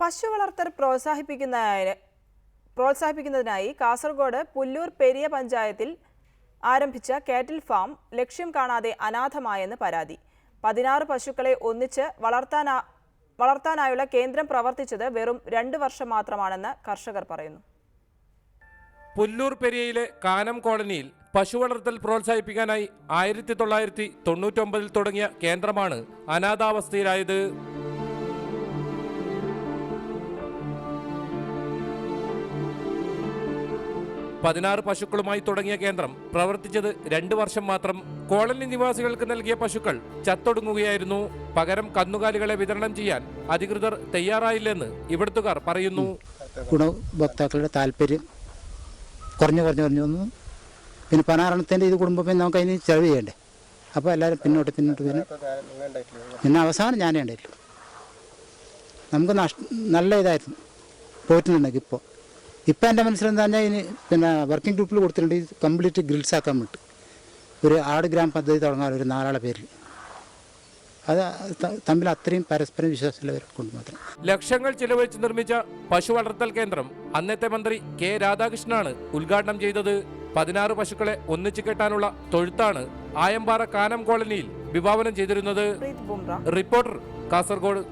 പശു വളർത്തൽ പ്രോത്സാഹിപ്പിക്കുന്നതിനായി കാസർഗോഡ് പുല്ലൂർ പെരിയ പഞ്ചായത്തിൽ ആരംഭിച്ച കാറ്റിൽ ഫാം ലക്ഷ്യം കാണാതെ അനാഥമായെന്ന് പരാതി. 16 പശുക്കളെ ഒന്നിച്ച് വളർത്താനായുള്ള കേന്ദ്രം പ്രവർത്തിച്ചത് വെറും 2 വർഷം മാത്രമാണെന്ന് കർഷകർ പറയുന്നു. പുല്ലൂർ പെരിയയിലെ കാനം കോളനിയിൽ പശു വളർത്തൽ പ്രോത്സാഹിപ്പിക്കാനായി 1999 തുടങ്ങിയ കേന്ദ്രമാണ് അനാഥാവസ്ഥയിലായത്. പതിനാറ് പശുക്കളുമായി തുടങ്ങിയ കേന്ദ്രം പ്രവർത്തിച്ചത് 2 വർഷം മാത്രം. കോളനി നിവാസികൾക്ക് നൽകിയ പശുക്കൾ ചത്തൊടുങ്ങുകയായിരുന്നു. പകരം കന്നുകാലികളെ വിതരണം ചെയ്യാൻ അധികൃതർ തയ്യാറായില്ലെന്ന് ഇവിടുത്തുകാർ പറയുന്നു. ഗുണഭോക്താക്കളുടെ താല്പര്യം കുറഞ്ഞു വന്നു. പിന്നെ 16 ഇത് കുടുംബം നമുക്ക് അതിന് ചെലവ് ചെയ്യണ്ടേ. അപ്പോൾ എല്ലാവരും പിന്നോട്ട് പിന്നെ അവസാനം ഞാനേ ഉണ്ടായിട്ടുള്ളൂ. നമുക്ക് നല്ല ഇതായിരുന്നു പോയിട്ടുണ്ടെങ്കിൽ. ഇപ്പോൾ എൻ്റെ മനസ്സിലെന്താ പറഞ്ഞാൽ ഇനി പിന്നെ വർക്കിംഗ് ഗ്രൂപ്പിൽ കൊടുത്തിട്ടുണ്ട് കംപ്ലീറ്റ് ഗ്രിൽസ് ആക്കാൻ വേണ്ടി ഒരു ആട് ഗ്രാം പദ്ധതി തുടങ്ങാൻ ഒരു 4 ആളെ പേരിൽ. അത് തമ്മിൽ അത്രയും പരസ്പരം വിശ്വാസമുള്ളവരെ കൊണ്ട് മാത്രം. ലക്ഷങ്ങൾ ചിലവഴിച്ച് നിർമ്മിച്ച പശു വളർത്തൽ കേന്ദ്രം അന്നത്തെ മന്ത്രി കെ രാധാകൃഷ്ണനാണ് ഉദ്ഘാടനം ചെയ്തത്. 16 പശുക്കളെ ഒന്നിച്ചു കെട്ടാനുള്ള തൊഴുത്താണ് ആയമ്പാറ കാനം കോളനിയിൽ വിഭാവനം ചെയ്തിരുന്നത്. പ്രീത് ബുംറ, റിപ്പോർട്ടർ, കാസർഗോഡ്.